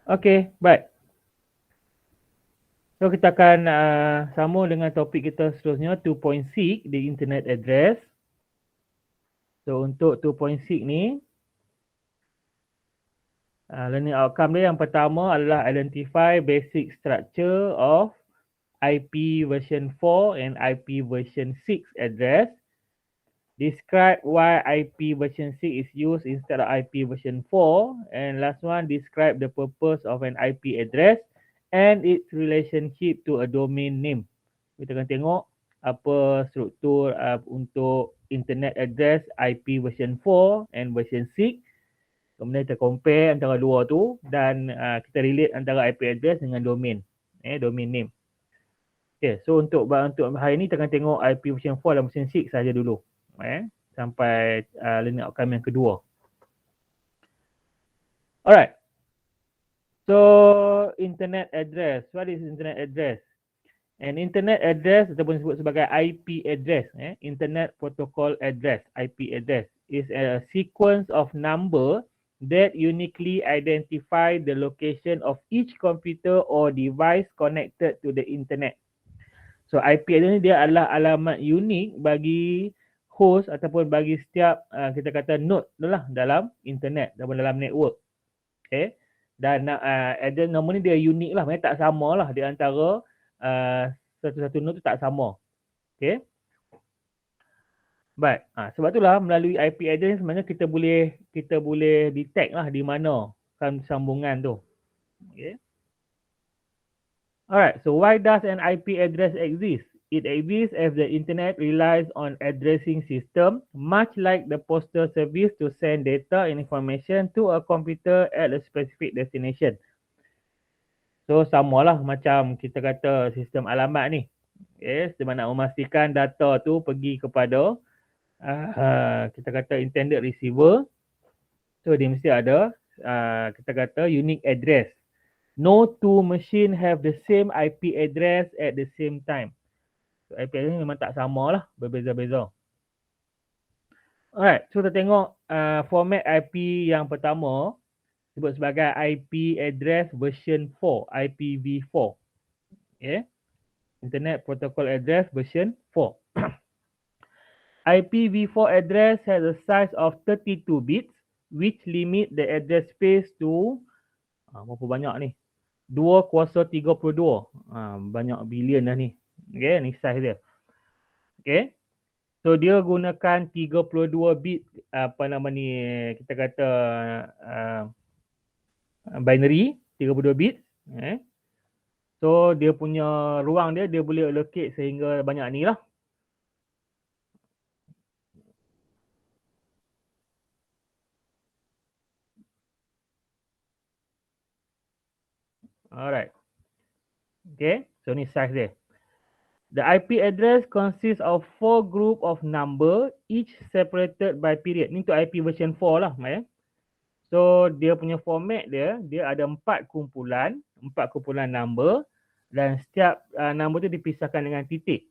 Okey, baik. So kita akan sambung dengan topik kita seterusnya 2.6 di internet address. So untuk 2.6 ni learning outcome dia yang pertama adalah identify basic structure of IP version 4 and IP version 6 address. Describe why IP version 6 is used instead of IP version 4. And last one, describe the purpose of an IP address and its relationship to a domain name. Kita akan tengok apa struktur untuk internet address IP version 4 and version 6. Kemudian kita compare antara dua tu dan kita relate antara IP address dengan domain. Domain name. Okay, so untuk hari ni kita akan tengok IP version 4 dan version 6 saja dulu. Sampai learning outcome yang kedua. Alright. So internet address. What is internet address? An internet address ataupun disebut sebagai IP address, Internet Protocol Address, IP address, is a sequence of number that uniquely identify the location of each computer or device connected to the internet. So IP address ni dia adalah alamat unik bagi host ataupun bagi setiap kita kata node lah dalam internet ataupun dalam network. Okay. Dan address nombor ni dia unik lah, maksudnya tak sama lah di antara satu-satu node tu tak sama. Okay. Baik. Sebab itulah melalui IP address sebenarnya kita boleh detect lah di mana kan sambungan tu. Okay. Alright, so why does an IP address exist? It exists as the internet relies on addressing system, much like the postal service to send data and information to a computer at a specific destination. So samalah macam kita kata sistem alamat ni. Okay, sebab nak memastikan data tu pergi kepada kita kata intended receiver. So dia mesti ada kita kata unique address. No two machine have the same IP address at the same time. So, IP address memang tak sama lah, berbeza-beza. Alright, so kita tengok format IP yang pertama sebut sebagai IP address version 4, IPv4. Okay. Internet Protocol Address version 4. IPv4 address has a size of 32 bits which limit the address space to berapa banyak ni? 2 kuasa 32. Banyak bilion dah ni. Okay, ni size dia. Okay. So dia gunakan 32 bit kita kata binary 32 bit. So dia punya ruang dia boleh allocate sehingga banyak ni lah. Alright. Okay, so ni size dia. The IP address consists of 4 group of number each separated by period. Ni untuk IP version 4 lah. So dia punya format dia ada 4 kumpulan number dan setiap number tu dipisahkan dengan titik.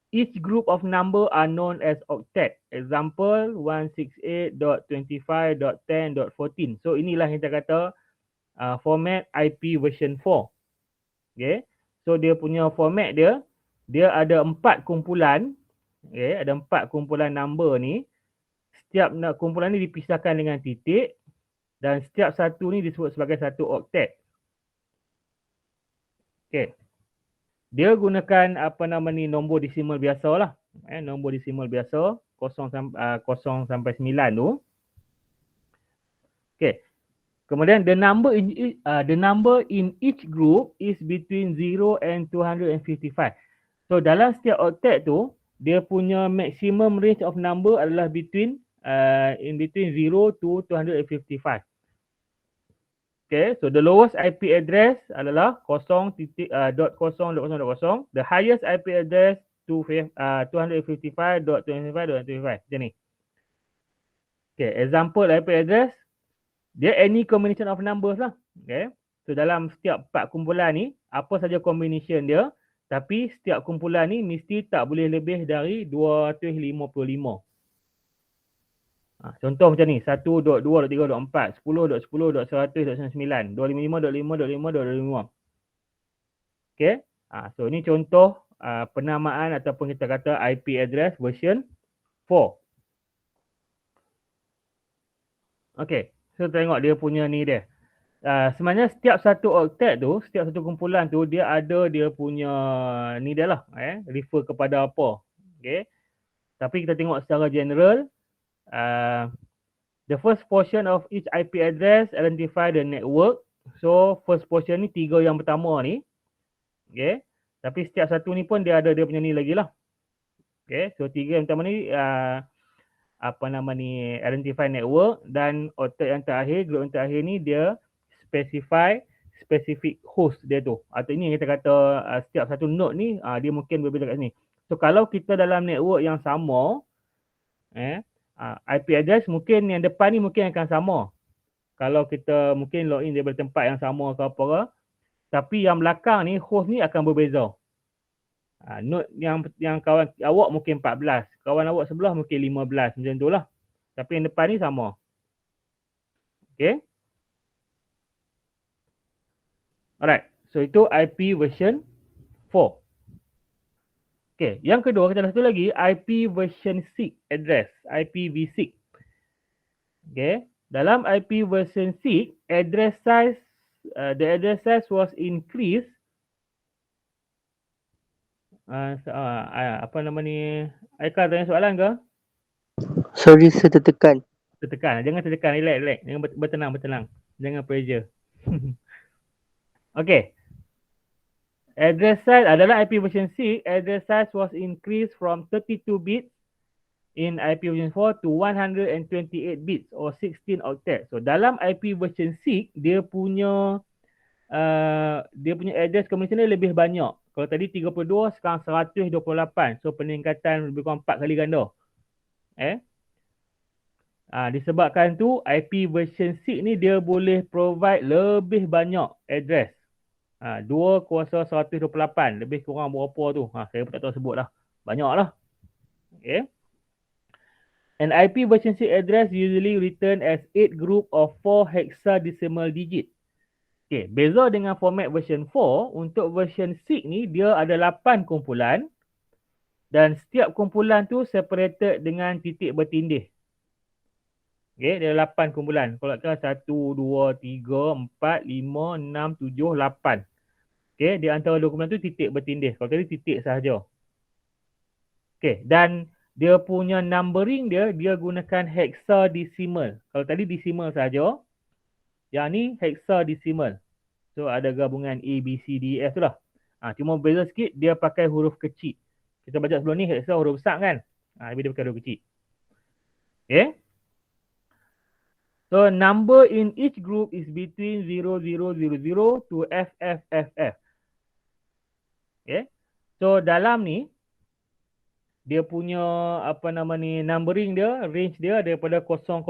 Each group of number are known as octet. Example 168.25.10.14. So inilah yang kita kata format IP version 4. Okay. So dia punya format dia ada 4 kumpulan. Okay, ada 4 kumpulan number ni. Setiap kumpulan ni dipisahkan dengan titik dan setiap satu ni disebut sebagai satu octet. Okay. Dia gunakan nombor desimal biasa lah. Nombor desimal biasa 0 sampai 9 tu. Okay. Kemudian the number in each group is between 0 and 255. So dalam setiap octet tu dia punya maximum range of number adalah in between 0 to 255. Okay, so the lowest IP address adalah 0.0.0.0. The highest IP address 255.25.25. Macam ni. Okay, example IP address dia any combination of numbers lah. Okay, so dalam setiap 4 kumpulan ni apa saja combination dia, tapi setiap kumpulan ni mesti tak boleh lebih dari 255. Contoh macam ni, 1.2.3.4, 10.10.100.99, 255.5.5.5.5. Okay. So ni contoh penamaan ataupun kita kata IP address version 4. Okay. So tengok dia punya ni dia. Sebenarnya setiap satu octet tu, setiap satu kumpulan tu dia ada dia punya ni dia lah, refer kepada apa. Okay. Tapi kita tengok secara general, the first portion of each IP address identify the network. So first portion ni 3 yang pertama ni. Okay. Tapi setiap satu ni pun dia ada dia punya ni lagi lah. Okay. So 3 yang pertama ni apa nama ni, identify network, dan octet yang terakhir, group yang terakhir ni dia specify specific host dia tu. Atau ini kita kata setiap satu node ni dia mungkin berbeza kat sini. So kalau kita dalam network yang sama, IP address mungkin yang depan ni mungkin akan sama. Kalau kita mungkin login daripada tempat yang sama ke apa ke, tapi yang belakang ni host ni akan berbeza. Node yang kawan awak mungkin 14, kawan awak sebelah mungkin 15, macam tu lah. Tapi yang depan ni sama. Okay. Alright. So itu IP version 4. Okay. Yang kedua kita ada satu lagi, IP version 6 address, IPv6. Okay. Dalam IP version 6, address size, the address size was increased. Apa nama ni? Aika tanya soalan ke? Sorry, saya tertekan. Tertekan. Jangan tertekan. Relax. Jangan bertenang. Jangan pressure. Okay. Address size adalah IP version 6. Address size was increased from 32 bits in IP version 4 to 128 bits or 16 octets. So dalam IP version 6, dia punya address combination dia lebih banyak. Kalau tadi 32, sekarang 128. So peningkatan lebih kurang 4 kali ganda. Disebabkan tu IP version 6 ni dia boleh provide lebih banyak address. 2 kuasa 128. Lebih kurang berapa tu? Saya pun tak tahu sebut lah. Banyak lah. Okay. An IP version 6 address usually return as 8 group of 4 hexadecimal digit. Okay, beza dengan format version 4, untuk version 6 ni dia ada 8 kumpulan dan setiap kumpulan tu separated dengan titik bertindih. Okay, dia ada 8 kumpulan. Kalau kita 1, 2, 3, 4, 5, 6, 7, 8. Okay, di antara dua kumpulan tu titik bertindih. Kalau tadi titik sahaja. Okay, dan dia punya numbering dia gunakan hexadecimal. Kalau tadi decimal sahaja, yang ni hexadecimal. So ada gabungan A, B, C, D, E, F tu lah. Cuma beza sikit dia pakai huruf kecil. Kita baca sebelum ni hexa huruf besar kan. Tapi dia pakai huruf kecil. Okay. So number in each group is between 0000 to FFFF. Okay. So dalam ni dia punya apa nama ni, numbering dia, range dia daripada 0000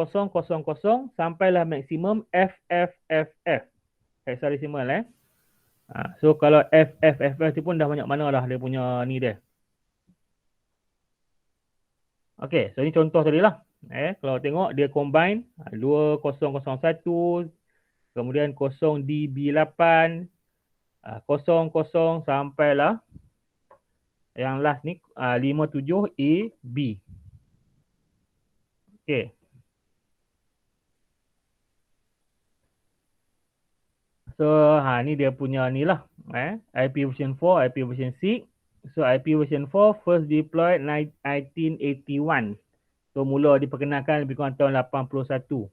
sampailah maksimum FFFF. Hexadecimal so kalau FFFF tu pun dah banyak mana dah dia punya ni dia. Okay, so ni contoh tadi lah. Kalau tengok dia combine 2001, kemudian 0DB8, 00 sampailah yang last ni 57AB. Okay. So ni dia punya ni lah. IP version 4, IP version 6. So IP version 4 first deployed 1981. So mula diperkenalkan lebih kurang tahun 81.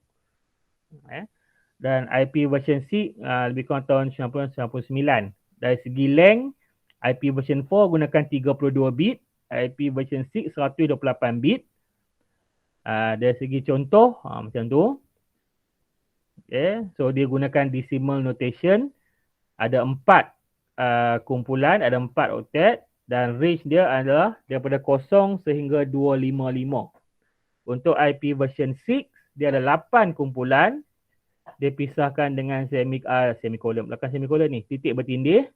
Dan IP version 6 lebih kurang tahun 1999. Dari segi length, IP version 4 gunakan 32 bit, IP version 6 128 bit. Dari segi contoh macam tu. Okay, so dia gunakan decimal notation. Ada 4 kumpulan, ada 4 octet dan range dia adalah daripada 0 sehingga 255. Untuk IP version 6, dia ada 8 kumpulan. Dia pisahkan dengan semikolon. Belakang semikolon ni, titik bertindih.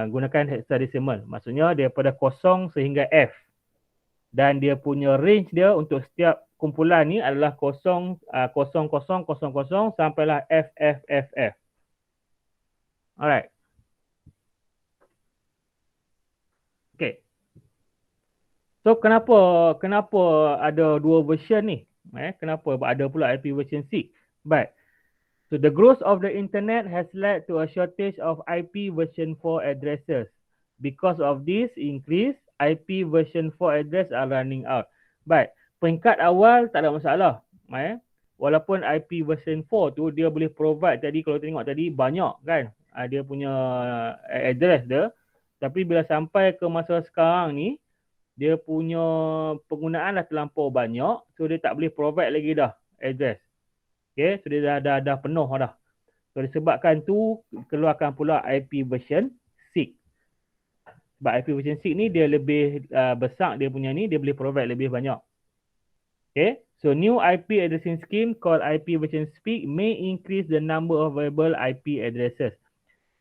Gunakan hexadecimal. Maksudnya daripada 0 sehingga F. Dan dia punya range dia untuk setiap kumpulan ni adalah 0000 sampailah FFFF. Alright. Okay. So kenapa ada dua version ni? Kenapa ada pula IP version 6? But so the growth of the internet has led to a shortage of IP version 4 addresses. Because of this increase, IP version 4 address are running out. But peringkat awal tak ada masalah. Walaupun IP version 4 tu dia boleh provide tadi, kalau tengok tadi banyak kan dia punya address dia. Tapi bila sampai ke masa sekarang ni, dia punya penggunaan dah terlampau banyak, so dia tak boleh provide lagi dah address. Okay, so dia dah penuh dah. So disebabkan tu keluarkan pula IP version 6. Sebab IP version 6 ni dia lebih besar, dia punya ni dia boleh provide lebih banyak. Okay, so new IP addressing scheme called IP version 6 may increase the number of available IP addresses.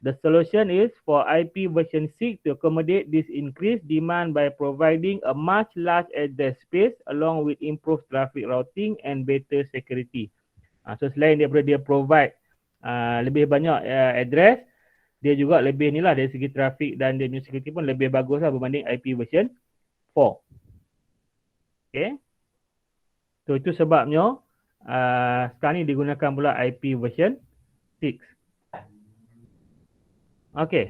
The solution is for IP version 6 to accommodate this increased demand by providing a much large address space along with improved traffic routing and better security. So selain daripada dia provide lebih banyak address, dia juga lebih ni lah dari segi traffic dan dia punya security pun lebih bagus lah berbanding IP version 4. Okay. So itu sebabnya sekarang ni digunakan pula IP version 6. Okay.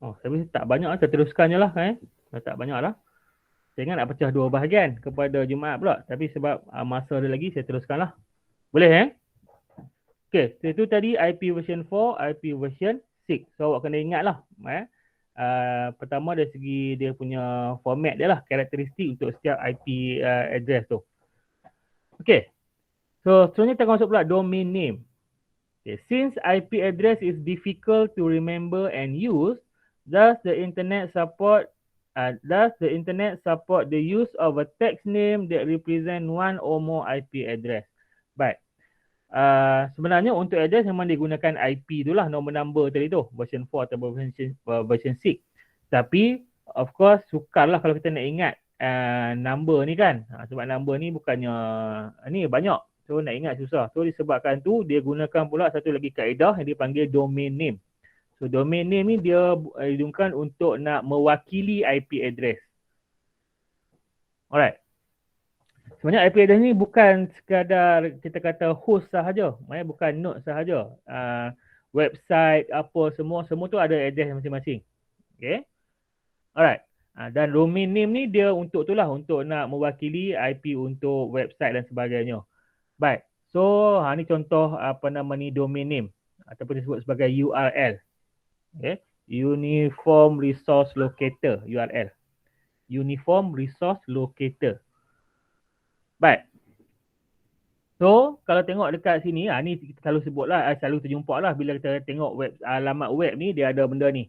Oh, tapi tak banyak, saya teruskan je lah. Tak banyak lah. Saya ingat nak pecah dua bahagian kepada Jumaat pula. Tapi sebab masa ada lagi, saya teruskan lah. Boleh Okay, so itu tadi IP version 4, IP version 6. So awak kena ingat lah. Pertama dari segi dia punya format dia lah, karakteristik untuk setiap IP address tu. Okay, so seterusnya kita akan masuk pula domain name. Okay, since IP address is difficult to remember and use, does the internet support the use of a text name that represent one or more IP address? Baik. Sebenarnya untuk address memang digunakan IP tu lah, nombor number tadi tu, version 4 atau version 6. Tapi of course sukarlah kalau kita nak ingat number ni kan. Sebab number ni bukannya ni banyak. So nak ingat susah. So disebabkan tu dia gunakan pula satu lagi kaedah yang dipanggil domain name. So domain name ni dia digunakan untuk nak mewakili IP address. Alright. Sebenarnya IP address ni bukan sekadar kita kata host sahaja. Bukan node sahaja. Website apa semua tu ada address masing-masing. Okay. Alright. Dan domain name ni dia untuk tu lah, untuk nak mewakili IP untuk website dan sebagainya. Baik. So ni contoh domain name ataupun disebut sebagai URL. Okay. Uniform Resource Locator, URL. Uniform Resource Locator. Baik. So kalau tengok dekat sini, ni kita selalu sebut lah, selalu terjumpa lah bila kita tengok alamat web ni, dia ada benda ni.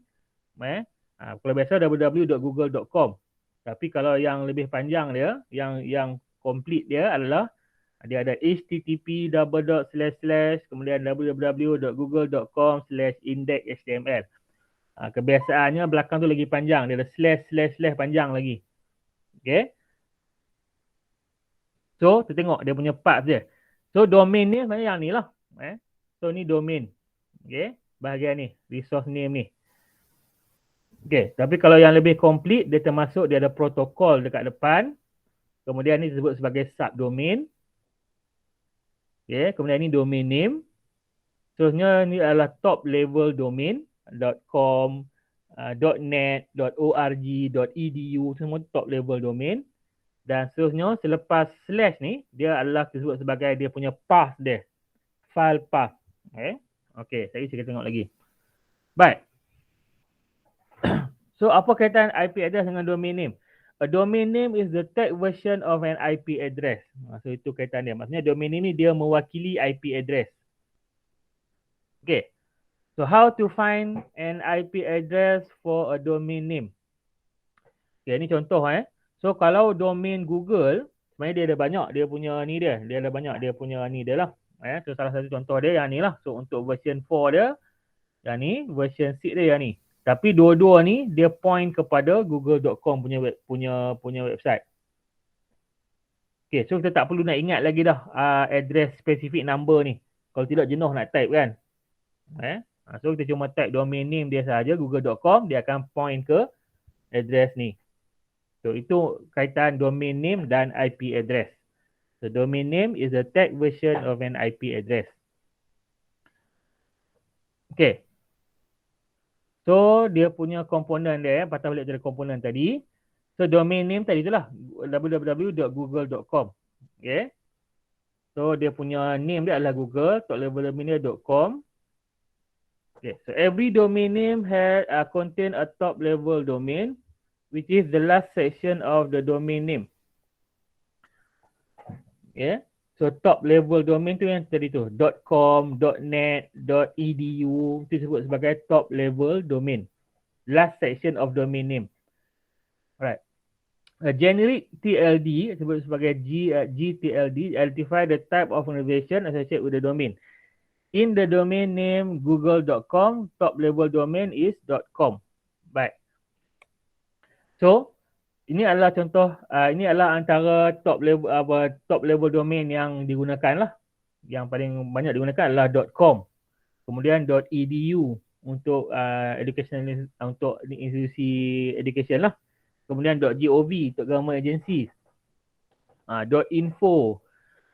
Kalau biasa www.google.com. Tapi kalau yang lebih panjang dia, yang complete dia adalah dia ada http kemudian www.google.com/index.html. Kebiasaannya belakang tu lagi panjang, dia ada // panjang lagi. Okay. So kita tengok dia punya parts dia. So domain ni sebenarnya yang ni lah. So ni domain. Okay. Bahagian ni, resource name ni. Okay, tapi kalau yang lebih complete, dia termasuk dia ada protokol dekat depan. Kemudian ni disebut sebagai subdomain. Okay, kemudian ni domain name. Seterusnya ni adalah top level domain. .com, .net, .org, .edu, semua top level domain. Dan seterusnya selepas slash ni, dia adalah disebut sebagai dia punya path dia. File path. Okay, saya tengok lagi. Baik. So apa kaitan IP address dengan domain name? A domain name is the tag version of an IP address. So itu kaitan dia. Maksudnya domain name ni dia mewakili IP address. Okay. So how to find an IP address for a domain name? Okay, ni contoh So kalau domain Google, sebenarnya dia ada banyak dia punya ni dia. Dia ada banyak dia punya ni dia lah. So salah satu contoh dia yang ni lah. So untuk version 4 dia, yang ni, version 6 dia yang ni. Tapi dua-dua ni dia point kepada google.com punya website. Okay, so kita tak perlu nak ingat lagi dah address specific number ni. Kalau tidak jenuh nak type kan. So kita cuma type domain name dia saja google.com, dia akan point ke address ni. So itu kaitan domain name dan IP address. So domain name is the tag version of an IP address. Okay. So dia punya komponen dia, patah balik dari komponen tadi. So domain name tadi itulah www.google.com. Okay. So dia punya name dia adalah Google, top level domain dia .com. Okay. So every domain name contain a top level domain, which is the last section of the domain name. Okay. So top level domain tu yang tadi tu .com, .net, .edu itu disebut sebagai top level domain. Last section of domain name. Alright. A generic TLD disebut sebagai GTLD identify the type of organization associated with the domain. In the domain name google.com, top level domain is .com. Baik. So, ini adalah contoh, ini adalah antara top level domain yang digunakan lah. Yang paling banyak digunakan adalah .com. Kemudian .edu untuk educational, untuk institusi education lah. Kemudian .gov untuk government agency. .info,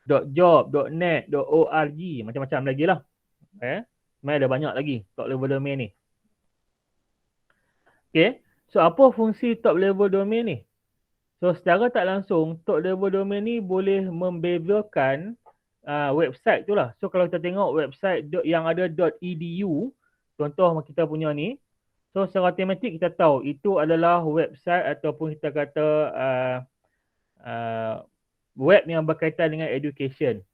.job, .net, .org, macam-macam lagi lah. Sebenarnya ada banyak lagi top level domain ni. Okay. So apa fungsi top level domain ni? So secara tak langsung top level domain ni boleh membezakan website tu lah. So kalau kita tengok website yang ada .edu, contoh kita punya ni. So secara tematik kita tahu itu adalah website ataupun kita kata web yang berkaitan dengan education.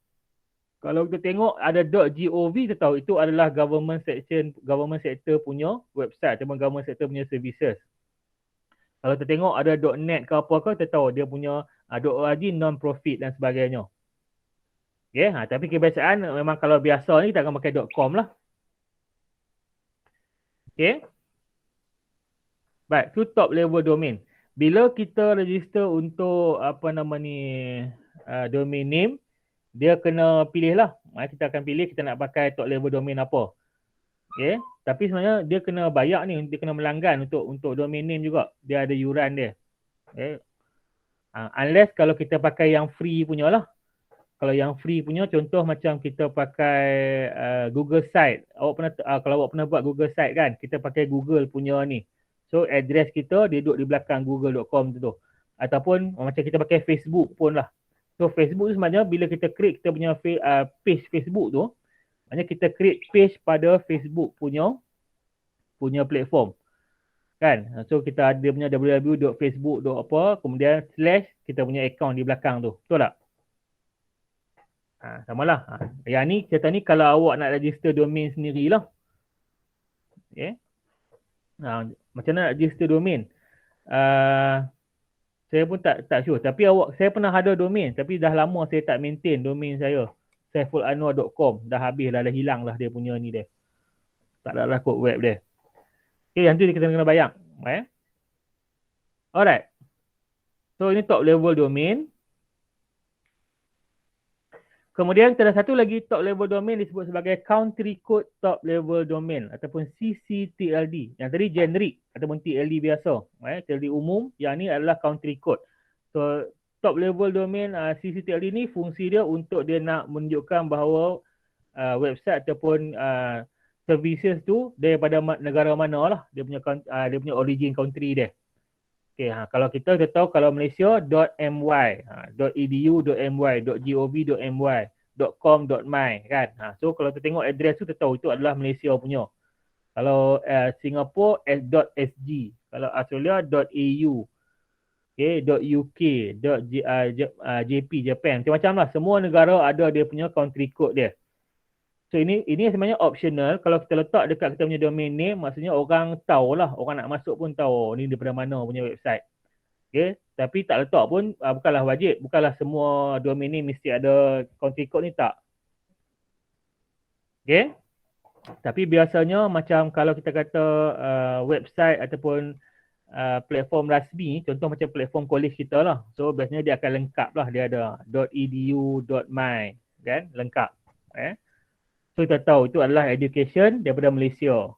Kalau kita tengok ada .gov, kita tahu itu adalah government sector punya website ataupun government sector punya services. Kalau kita tengok ada .net ke apa ke, kita tahu dia punya .org non-profit dan sebagainya. Okay, tapi kebiasaan memang kalau biasa ni kita akan pakai .com lah. Okay. Baik, tu top level domain. Bila kita register untuk domain name, dia kena pilih lah. Kita akan pilih kita nak pakai top level domain apa. Okay. Tapi sebenarnya dia kena bayar ni, dia kena melanggan untuk domain name juga. Dia ada yuran dia. Okay. Unless kalau kita pakai yang free punya lah. Kalau yang free punya, contoh macam kita pakai Google Site. Kalau awak pernah buat Google Site kan, kita pakai Google punya ni. So address kita dia duduk di belakang google.com tu. Ataupun macam kita pakai Facebook pun lah. So Facebook tu sebenarnya bila kita create kita punya page Facebook tu, maknanya kita create page pada Facebook punya platform. Kan? So kita ada punya www.facebook.apa, kemudian / kita punya account di belakang tu. Betul tak? Samalah. Yang ni cerita ni kalau awak nak register domain sendirilah. Okay. Macam mana nak register domain? Saya pun tak sure. Tapi saya pernah ada domain. Tapi dah lama saya tak maintain domain saya. saifulanwar.com. Dah habis dah hilang lah dia punya ni dia. Tak ada lah kod web dia. Okay, yang tu kita kena bayang. Alright. So ini top level domain. Kemudian ada satu lagi top level domain disebut sebagai country code top level domain ataupun CCTLD. Yang tadi generic ataupun TLD biasa. TLD umum, yang ni adalah country code. So top level domain CCTLD ni fungsi dia untuk dia nak menunjukkan bahawa website ataupun services tu daripada negara mana lah. Dia punya origin country dia. Okay, kalau kita tahu kalau Malaysia .my, .edu.my, .gov.my, .com.my kan. So kalau kita tengok address tu kita tahu itu adalah Malaysia punya. Kalau Singapore .sg, kalau Australia .au, okay, .uk, .jp, Japan, macam-macam lah. Semua negara ada dia punya country code dia. So ini sebenarnya optional. Kalau kita letak dekat kita punya domain name, maksudnya orang tahulah, orang nak masuk pun tahu ni daripada mana punya website. Okay. Tapi tak letak pun bukanlah wajib. Bukanlah semua domain name mesti ada country code ni, tak. Okay. Tapi biasanya macam kalau kita kata website ataupun platform rasmi, contoh macam platform college kita lah. So biasanya dia akan lengkap lah, dia ada .edu, .my, kan, lengkap. So kita tahu itu adalah education daripada Malaysia.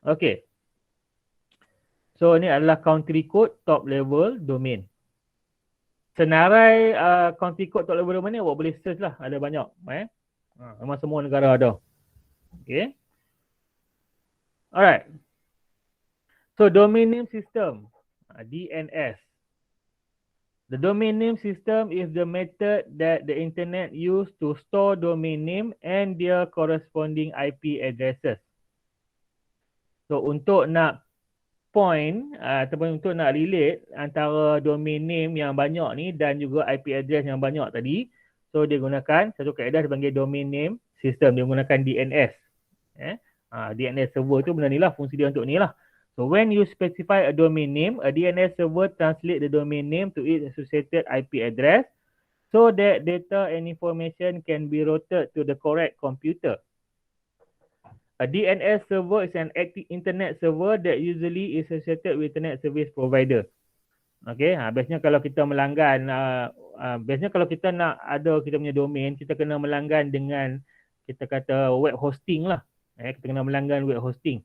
Okay. So ini adalah country code top level domain. Senarai country code top level domain ni awak boleh search lah, ada banyak. Memang semua negara ada. Okay. Alright. So domain name system, DNS. The domain name system is the method that the internet use to store domain name and their corresponding IP addresses. So untuk nak point ataupun untuk nak relate antara domain name yang banyak ni dan juga IP address yang banyak tadi, so dia gunakan satu kaedah dipanggil domain name system. Dia menggunakan DNS. DNS server tu benda ni lah, fungsi dia untuk ni lah. So when you specify a domain name, a DNS server translate the domain name to its associated IP address so that data and information can be routed to the correct computer. A DNS server is an active internet server that usually is associated with internet service provider. Okay, biasanya kalau kita melanggan, biasanya kalau kita nak ada kita punya domain, kita kena melanggan dengan kita kata web hosting lah. Kita kena melanggan web hosting.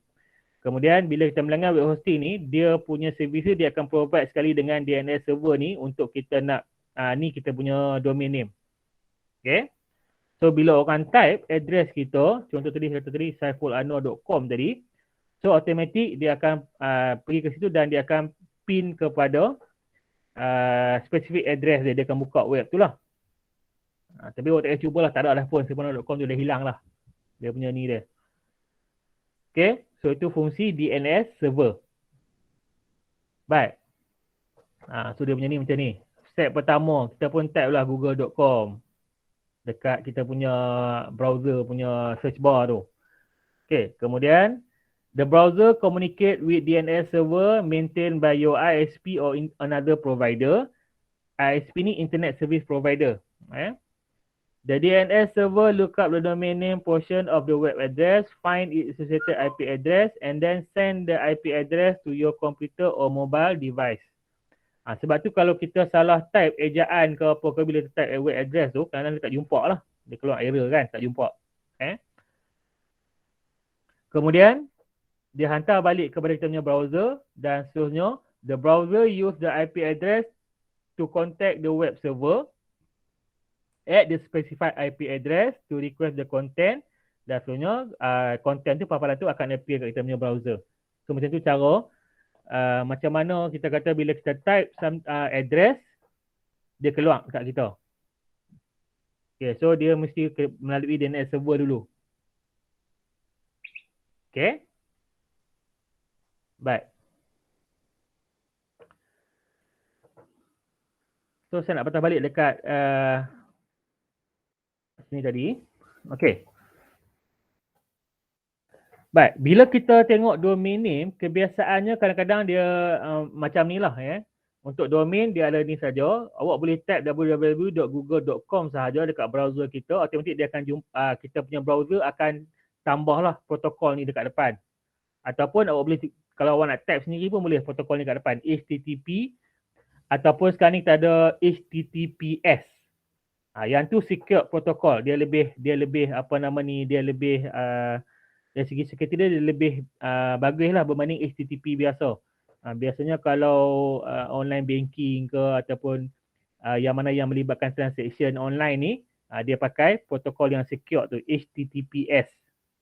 Kemudian bila kita melanggan web hosting ni, dia punya servis dia akan provide sekali dengan DNS server ni untuk kita nak, ni kita punya domain name. Okay. So bila orang type address kita, contoh tadi saya kata tadi saifulanwar.com tadi, so automatic dia akan pergi ke situ dan dia akan pin kepada specific address dia akan buka web tu lah. Tapi awak tak payah cubalah, tak ada lah pun saifulanwar.com tu dah hilang lah. Dia punya ni dia. Okay, so itu fungsi DNS server. Baik. So dia punya ni macam ni. Step pertama, kita pun type lah google.com dekat kita punya browser punya search bar tu. Okay, kemudian the browser communicate with DNS server maintained by your ISP or another provider. ISP ni internet service provider. The DNS server look up the domain name portion of the web address, find its associated IP address, and then send the IP address to your computer or mobile device. Sebab tu kalau kita salah type ejaan ke apa ke bila kita type web address tu, kadang-kadang dia tak jumpa lah. Dia keluar error kan, tak jumpa. Kemudian, dia hantar balik kepada kita punya browser dan seterusnya, the browser use the IP address to contact the web server at the specified IP address to request the content dan seterusnya content tu, paparan tu akan appear kat kita punya browser. So macam tu cara macam mana kita kata bila kita type some address, dia keluar kat kita. Okay, so dia mesti melalui DNS server dulu. Okay. Baik. So saya nak patah balik dekat sini tadi. Okay. Baik, bila kita tengok domain name, kebiasaannya kadang-kadang dia macam ni lah ya. Untuk domain dia ada ni saja. Awak boleh type www.google.com sahaja dekat browser kita, automatik dia akan jumpa, kita punya browser akan tambahlah protokol ni dekat depan. Ataupun awak boleh, kalau awak nak type sendiri pun boleh protokol ni dekat depan, HTTP ataupun sekarang ni kita ada HTTPS. Yang tu secure protokol, dia lebih apa nama ni, dia lebih dari segi security dia lebih bagus lah berbanding HTTP biasa. Biasanya kalau online banking ke ataupun yang mana yang melibatkan transaction online ni, dia pakai protokol yang secure tu, HTTPS.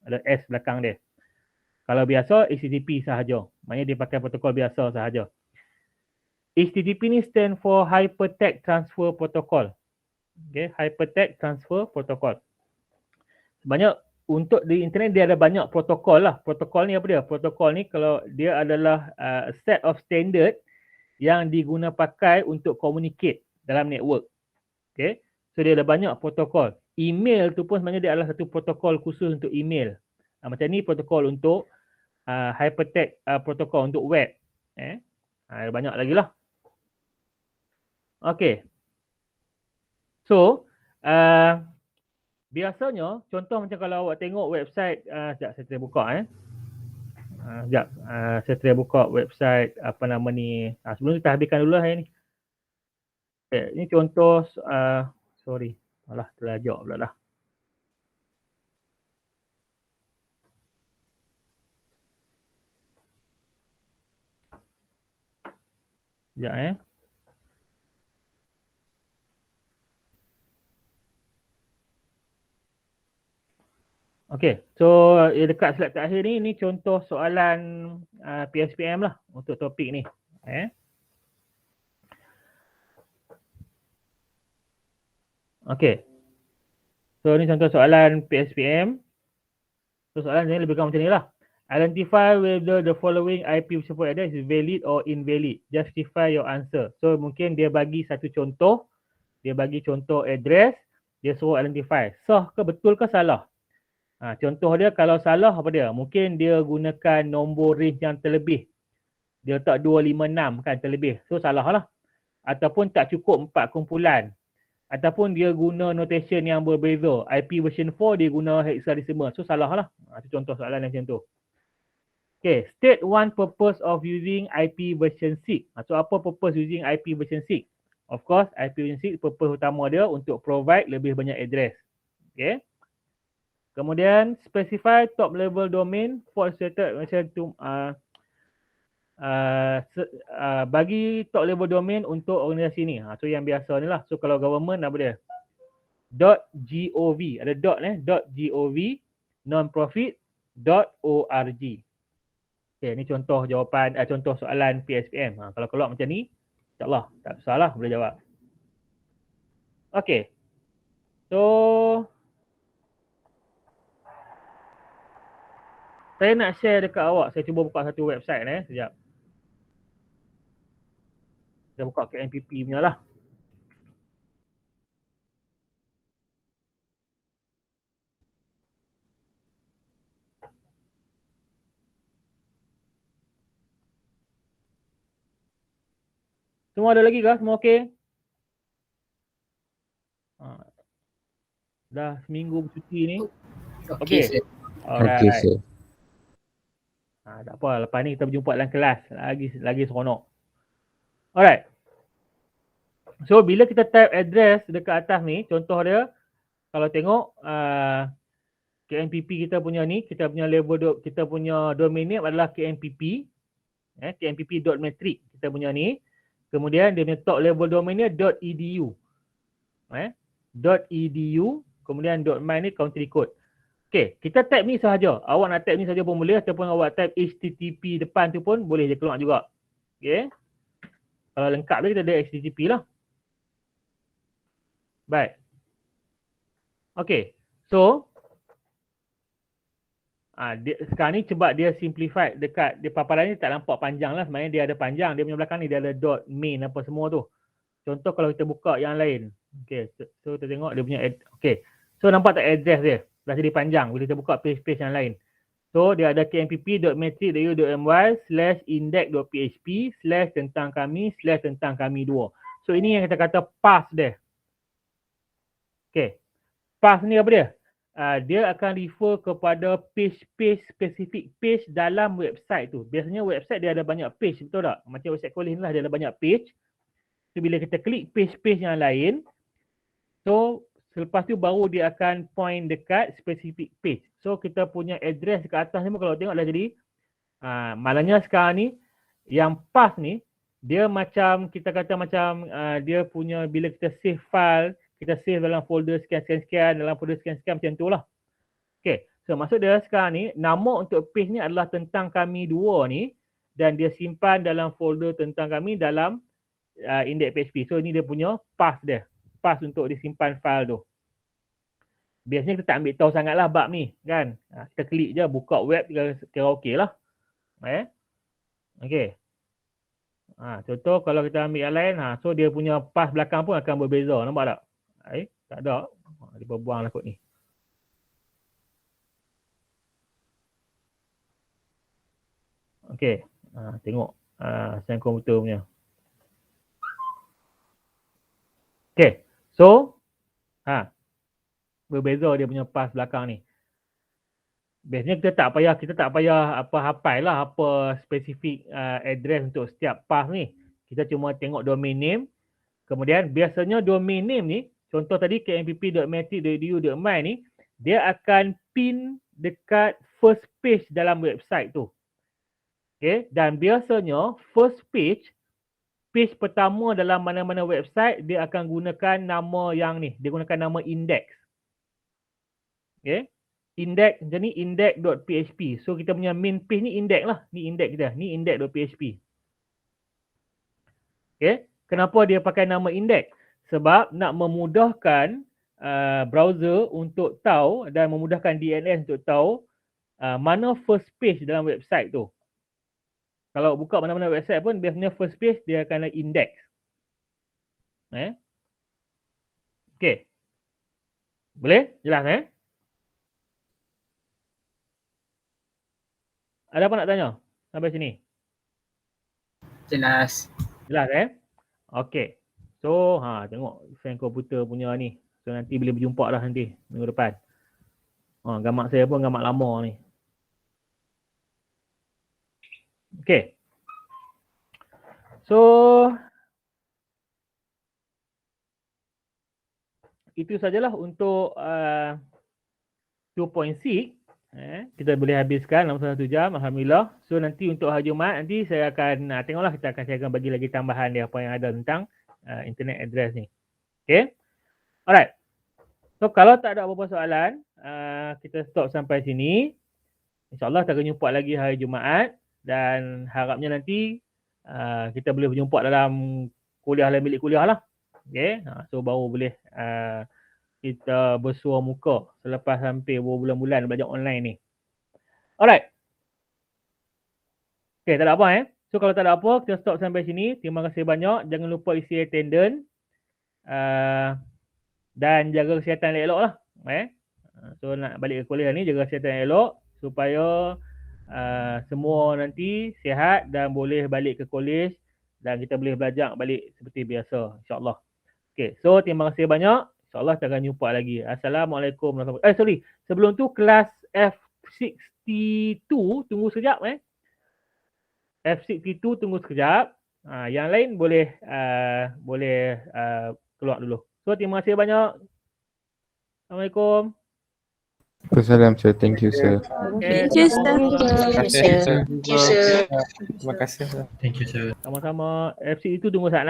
Ada S belakang dia. Kalau biasa HTTP sahaja. Maknanya dia pakai protokol biasa sahaja. HTTP ni stand for Hypertext Transfer Protocol. Okay, Hypertext Transfer Protocol. Sebenarnya untuk di internet dia ada banyak protokol lah. Protokol ni apa dia? Protokol ni kalau dia adalah set of standard yang diguna pakai untuk communicate dalam network. Okay. So dia ada banyak protokol. Email tu pun sebenarnya dia adalah satu protokol khusus untuk email. Macam ni protokol untuk hypertext protokol untuk web. Ada banyak lagi lah. Okay. So Biasanya, contoh macam kalau awak tengok website, sekejap saya try buka sekejap, saya try buka website apa nama ni. Sebelum kita habiskan dulu hari ni. Okay, ni contoh, sorry, malah terlajak pula dah. Sekejap Okay, so dekat slide terakhir ni contoh soalan PSPM lah untuk topik ni. Okay, so ni contoh soalan PSPM. So soalan ni lebih kurang macam ni lah. Identify whether the following IP support address is valid or invalid. Justify your answer. So mungkin dia bagi satu contoh, dia bagi contoh address, dia suruh identify. Sah ke betul ke salah? Contoh dia kalau salah apa dia? Mungkin dia gunakan nombor range yang terlebih. Dia letak 256 kan terlebih. So salah lah. Ataupun tak cukup 4 kumpulan. Ataupun dia guna notation yang berbeza. IP version 4 dia guna hexadecimal. So salah lah. Itu contoh soalan macam tu. Okay, state one purpose of using IP version 6. So apa purpose using IP version 6? Of course, IP version 6 purpose utama dia untuk provide lebih banyak address. Okay. Kemudian specify top level domain for stated macam tu, bagi top level domain untuk organisasi ni. So yang biasa ni lah. So kalau government apa dia? .gov, ada dot .gov, non-profit, .org. Okay, ni contoh jawapan, contoh soalan PSPM. Kalau keluar macam ni, insyaAllah tak salah boleh jawab. Okay. So saya nak share dekat awak. Saya cuba buka satu website sekejap. Saya buka KNPP punya lah. Semua ada lagi ke? Semua okey? Dah seminggu bercuti ni. Okey. Okey, sir. Tak apa, lepas ni kita berjumpa dalam kelas. Lagi seronok. Alright. So bila kita type address dekat atas ni, contoh dia, kalau tengok KNPP kita punya ni, kita punya level, kita punya domain name adalah KNPP. KNPP.metric kita punya ni. Kemudian dia punya top level domain dia .edu. .edu, kemudian .my ni country code. Okay, kita type ni sahaja. Awak nak type ni sahaja pun boleh, ataupun awak type HTTP depan tu pun boleh dia keluar juga. Okay. Kalau lengkap dia kita ada HTTP lah. Baik. Okay. So, sekarang ni sebab dia simplified dekat dia paparan ni tak nampak panjang lah. Sebenarnya dia ada panjang. Dia punya belakang ni dia ada dot main apa semua tu. Contoh kalau kita buka yang lain. Okay. So kita tengok dia punya. Okay. So nampak tak address dia? Dah jadi panjang bila kita buka page-page yang lain. So dia ada knpp.metric.u.my/index.php/ tentang kami tentang kami 2. So ini yang kita kata path dia. Okay. Path ni apa dia? Dia akan refer kepada page-page spesifik page dalam website tu. Biasanya website dia ada banyak page, betul tak? Macam website Collins lah dia ada banyak page. So bila kita klik page-page yang lain, so selepas tu baru dia akan point dekat spesifik page. So kita punya address dekat atas ni kalau tengok dah jadi, malangnya sekarang ni yang path ni dia macam kita kata macam dia punya bila kita save file, kita save dalam folder sekian, dalam folder sekian macam tu lah. Okay, so maksud dia sekarang ni nama untuk page ni adalah tentang kami 2 ni dan dia simpan dalam folder tentang kami dalam index PHP. So ini dia punya path dia. Path untuk disimpan file tu. Biasanya kita tak ambil tahu sangatlah bab ni kan. Kita klik je buka web kira okey lah. Okay. Contoh kalau kita ambil yang lain, so dia punya path belakang pun akan berbeza. Nampak tak? Tak ada. Dia berbuang lah kot ni. Okay. Tengok sign komputer punya. Okay. So, berbeza dia punya path belakang ni. Biasanya kita tak payah hafal lah apa spesifik address untuk setiap path ni. Kita cuma tengok domain name. Kemudian biasanya domain name ni, contoh tadi kmpp.matic.edu.my ni, dia akan pin dekat first page dalam website tu. Okay, dan biasanya first page pertama dalam mana-mana website dia akan gunakan nama yang ni, dia gunakan nama index. Okay. Index, macam ni index.php. So kita punya main page ni index lah. Ni index kita. Ni index.php. Okay. Kenapa dia pakai nama index? Sebab nak memudahkan browser untuk tahu dan memudahkan DNS untuk tahu mana first page dalam website tu. Kalau buka mana-mana website pun biasanya first page dia akan index. Okay. Boleh? Jelas Ada apa nak tanya sampai sini? Jelas. Jelas Okey. So tengok fan komputer punya ni. So nanti boleh berjumpa dah nanti minggu depan. Gambar saya pun gambar lama ni. Okey. So itu sajalah untuk 2.6. Kita boleh habiskan dalam 1 jam, alhamdulillah. So nanti untuk hari Jumaat nanti saya akan tengoklah saya akan bagi lagi tambahan dia apa yang ada tentang internet address ni. Okay. Alright. So kalau tak ada apa-apa soalan, kita stop sampai sini. InsyaAllah kita akan jumpa lagi hari Jumaat dan harapnya nanti kita boleh berjumpa dalam kuliah lain bilik kuliah lah. Okay. So baru boleh kita bersua muka selepas hampir berbulan-bulan belajar online ni. Alright. Okay, tak ada apa So kalau tak ada apa, kita stop sampai sini. Terima kasih banyak. Jangan lupa isi attendance. Dan jaga kesihatan elok lah. So nak balik ke kuliah ni, jaga kesihatan elok supaya semua nanti sihat dan boleh balik ke college dan kita boleh belajar balik seperti biasa, insyaAllah. Okay, so terima kasih banyak. InsyaAllah kita akan jumpa lagi. Assalamualaikum warahmatullahi wabarakatuh. Sebelum tu kelas F62 tunggu sekejap F62 tunggu sekejap. Yang lain boleh keluar dulu. So terima kasih banyak. Assalamualaikum. Waalaikumsalam sir. Thank you sir. Okay. Thank you, sir. Terima kasih, sir. Terima kasih sir. Thank you, sir. Sama-sama. F62 tunggu saat